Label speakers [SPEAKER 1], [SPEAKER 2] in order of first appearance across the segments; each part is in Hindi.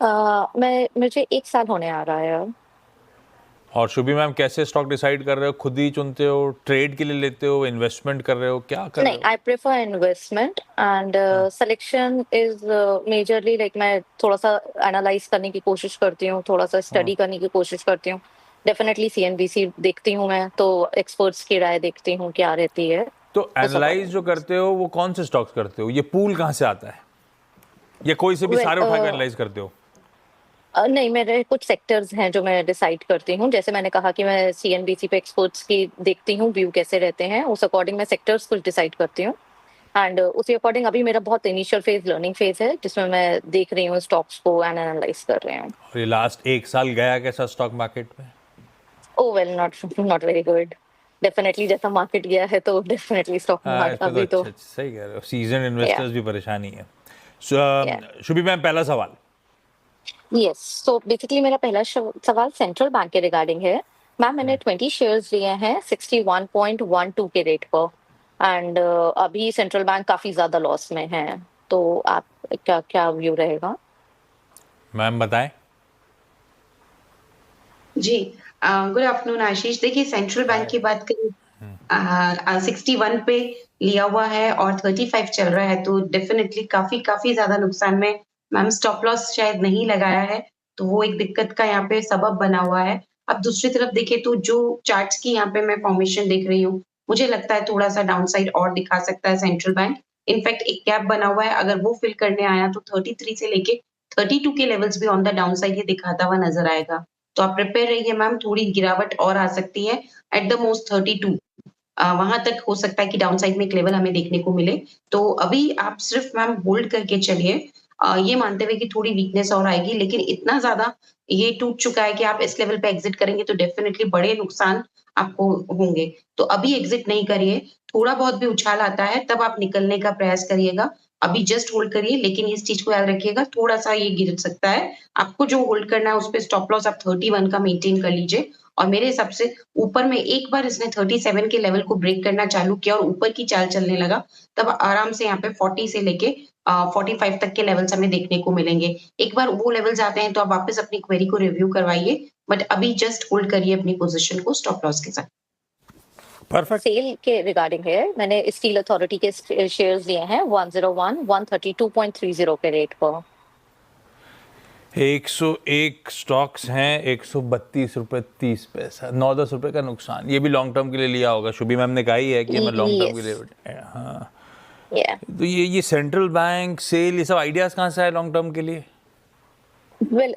[SPEAKER 1] मैं मुझे 1 साल होने आ रहा है अब।
[SPEAKER 2] और शुभी मैम कैसे स्टॉक डिसाइड कर रहे हो? खुद ही चुनते हो, ट्रेड के लिए लेते हो, इन्वेस्टमेंट कर रहे हो, क्या कर रहे
[SPEAKER 1] नहीं,
[SPEAKER 2] हो?
[SPEAKER 1] आई प्रेफर इन्वेस्टमेंट एंड
[SPEAKER 2] हाँ।
[SPEAKER 1] सिलेक्शन इज़ मेजरली लाइक मैं थोड़ा-सा एनालाइज़ करने की कोशिश करती हूँ, थोड़ा-सा
[SPEAKER 2] हाँ।
[SPEAKER 1] स्टडी करने की कोशिश करती हूँ। डेफिनिटली सीएनबीसी देखती हूँ मैं, तो एक्सपर्ट्स की राय देखती हूँ क्या रहती है,
[SPEAKER 2] तो
[SPEAKER 1] उस
[SPEAKER 2] एनालाइज जो
[SPEAKER 1] अकॉर्डिंग।
[SPEAKER 2] करते हो वो कौन से स्टॉक्स करते हो? ये पूल कहाँ से आता है? या कोई से भी
[SPEAKER 1] वेल
[SPEAKER 2] सारे उठा के एनालाइज करते हो?
[SPEAKER 1] नहीं, मेरे कुछ सेक्टर्स हैं जो मैं डिसाइड करती हूँ। जैसे मैंने कहा कि मैं सीएनबीसी पे एक्सपर्ट्स की देखती हूँ, व्यू कैसे रहते हैं, उस अकॉर्डिंग मैं सेक्टर्स कुछ डिसाइड करती हूँ। एंड उसी अकॉर्डिंग अभी मेरा बहुत इनिशियल फेज़ लर्निंग फेज़ है, जिसमें मैं देख रही हूँ स्टॉक्स को एंड एनालाइज़ कर रही हूँ।
[SPEAKER 2] और ये लास्ट 1 साल गया कैसा स्टॉक मार्केट में?
[SPEAKER 1] ओह well not not very good. Definitely जैसा मार्केट गया है तो डेफिनिटली स्टॉक
[SPEAKER 2] हाँ,
[SPEAKER 1] मार्केट
[SPEAKER 2] इसमें तो
[SPEAKER 1] अभी तो
[SPEAKER 2] अच्छा सही कह रहे हो। सीज़न्ड
[SPEAKER 1] या
[SPEAKER 2] इन्वेस्टर्स भी परेशानी है।
[SPEAKER 1] या
[SPEAKER 2] शुभी मैम पहला सवाल।
[SPEAKER 1] यस, सो बेसिकली मेरा पहला सवाल सेंट्रल बैंक के रिगार्डिंग है। मैम मैंने 20 शेयर्स लिए हैं 61.12 के रेट पर एंड अभी सेंट्रल बैंक काफ़ी ज़्यादा लॉस में है। तो आप क्या क्या व्यू रहेगा?
[SPEAKER 2] मैम बताएं।
[SPEAKER 3] जी। गुड आफ्टरनून आशीष। देखिए सेंट्रल बैंक
[SPEAKER 2] हाय।
[SPEAKER 3] की बात करें 61 पे लिया हुआ है और 35 चल रहा है तो डेफिनिटली काफ़ी काफ़ी ज़्यादा नुकसान में मैम स्टॉप लॉस शायद नहीं लगाया है, तो वो एक दिक्कत का यहाँ पे सबब बना हुआ है। अब दूसरी तरफ देखें तो जो चार्ट्स की यहाँ पे मैं फॉर्मेशन देख रही हूँ, मुझे लगता है थोड़ा-सा डाउनसाइड और दिखा सकता है सेंट्रल बैंक। इनफैक्ट एक गैप बना हुआ है, अगर वो फिल करने आया तो 33 से लेके 32 के लेवल्स भी ऑन द डाउनसाइड ये दिखाता हुआ नज़र आएगा। तो आप प्रिपेयर रहिए मैम, थोड़ी गिरावट और आ सकती है, एट द मोस्ट 32 वहाँ तक हो सकता है कि डाउन साइड में एक लेवल हमें देखने को मिले। तो अभी आप सिर्फ मैम होल्ड करके चलिए, ये मानते हुए कि थोड़ी वीकनेस और आएगी, लेकिन इतना ज़्यादा ये टूट चुका है कि आप इस लेवल पे एग्ज़िट करेंगे तो डेफिनिटली बड़े नुकसान आपको होंगे। तो अभी एग्ज़िट नहीं करिए, थोड़ा बहुत भी उछाल आता है तब आप निकलने का प्रयास करिएगा। अभी जस्ट होल्ड करिए, लेकिन इस चीज़ को याद रखिएगा थोड़ा-सा ये गिर सकता है। आपको जो होल्ड करना है उस पे स्टॉप लॉस आप 31 का मेंटेन कर लीजिए और मेरे हिसाब से ऊपर में एक बार इसने 37 के लेवल को ब्रेक करना चालू किया और ऊपर की चाल चलने लगा, तब आराम से यहाँ पे 40 से लेके 45 तक के लेवल्स हमें देखने को मिलेंगे। एक बार वो लेवल्स आते हैं तो आप वापस अपनी क्वेरी को रिव्यू करवाइए, बट अभी जस्ट होल्ड करिए अपनी पोज़ीशन को स्टॉप लॉस के साथ।
[SPEAKER 2] परफेक्ट।
[SPEAKER 1] सेल के रिगार्डिंग है, मैंने स्टील अथॉरिटी के शेयर्स लिए हैं 101 132.30 के रेट पर।
[SPEAKER 2] 101 स्टॉक्स हैं, 132 रुपए 30 पैसा, 9-10 रुपए का नुकसान। ये भी लॉन्ग टर्म के लिए लिया होगा। शुभी मैम ने कहा ही है कि हमें लॉन्ग टर्म के
[SPEAKER 1] यस,
[SPEAKER 2] लिए। हाँ।
[SPEAKER 1] या
[SPEAKER 2] तो ये सेंट्रल बैंक सेल ये सब आइडियाज कहाँ से आए लॉन्ग टर्म के लिए?
[SPEAKER 1] वेल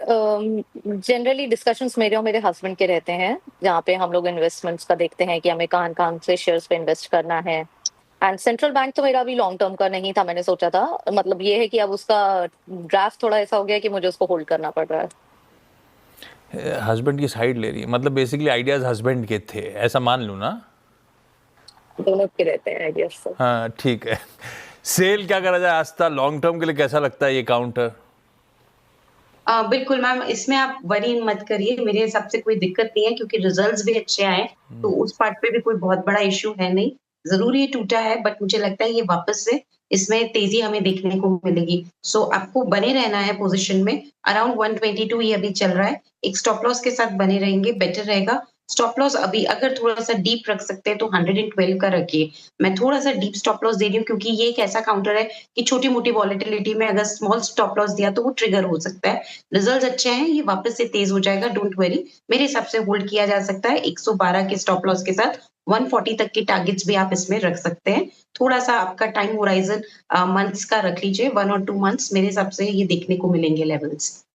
[SPEAKER 1] जनरली डिस्कशंस मेरे और मेरे हस्बैंड के रहते हैं, जहाँ पे हम लोग इन्वेस्टमेंट्स का देखते हैं कि हमें कहाँ-कहाँ से शेयर्स पे इन्वेस्ट करना है। एंड सेंट्रल बैंक तो मेरा अभी लॉन्ग टर्म का नहीं था, मैंने सोचा था। मतलब ये है कि अब उसका ड्राफ्ट थोड़ा ऐसा हो गया है कि मुझे उसको होल्ड करना पड़ रहा है।
[SPEAKER 2] हस्बैंड की साइड ले रही है, मतलब बेसिकली आइडियाज हस्बैंड के थे, ऐसा मान लूँ ना?
[SPEAKER 1] दोनों के रहते हैं आइडियाज तो।
[SPEAKER 2] हाँ ठीक है। सेल क्या करा जाए आस्था, लॉन्ग टर्म के लिए कैसा लगता है ये काउंटर?
[SPEAKER 3] बिल्कुल मैम, इसमें आप वरी मत करिए, मेरे हिसाब से कोई दिक्कत नहीं है क्योंकि रिज़ल्ट्स भी अच्छे आए, तो उस पार्ट पे भी कोई बहुत बड़ा इश्यू है नहीं। ज़रूर ये टूटा है बट मुझे लगता है ये वापस से इसमें तेज़ी हमें देखने को मिलेगी। सो आपको बने रहना है पोज़ीशन में, अराउंड 122 ये अभी चल रहा है, एक स्टॉप लॉस के साथ बने रहेंगे, बेटर रहेगा। स्टॉप लॉस अभी अगर थोड़ा-सा डीप रख सकते हैं तो 112 का रखिए। मैं थोड़ा-सा डीप स्टॉप लॉस दे रही हूँ क्योंकि ये एक ऐसा काउंटर है कि छोटी-मोटी वॉलेटिलिटी में अगर स्मॉल स्टॉप लॉस दिया तो वो ट्रिगर हो सकता है। रिजल्ट्स अच्छे हैं, ये वापस से तेज़ हो जाएगा, डोंट वरी। मेरे हिसाब से होल्ड किया जा सकता है 112 के स्टॉप लॉस के साथ, 140 तक के टारगेट्स भी आप इसमें रख सकते हैं। थोड़ा-सा आपका टाइम होराइज़न मंथ्स का रख लीजिए, 1 और 2 मंथ्स मेरे हिसाब से ये देखने को मिलेंगे लेवल्स।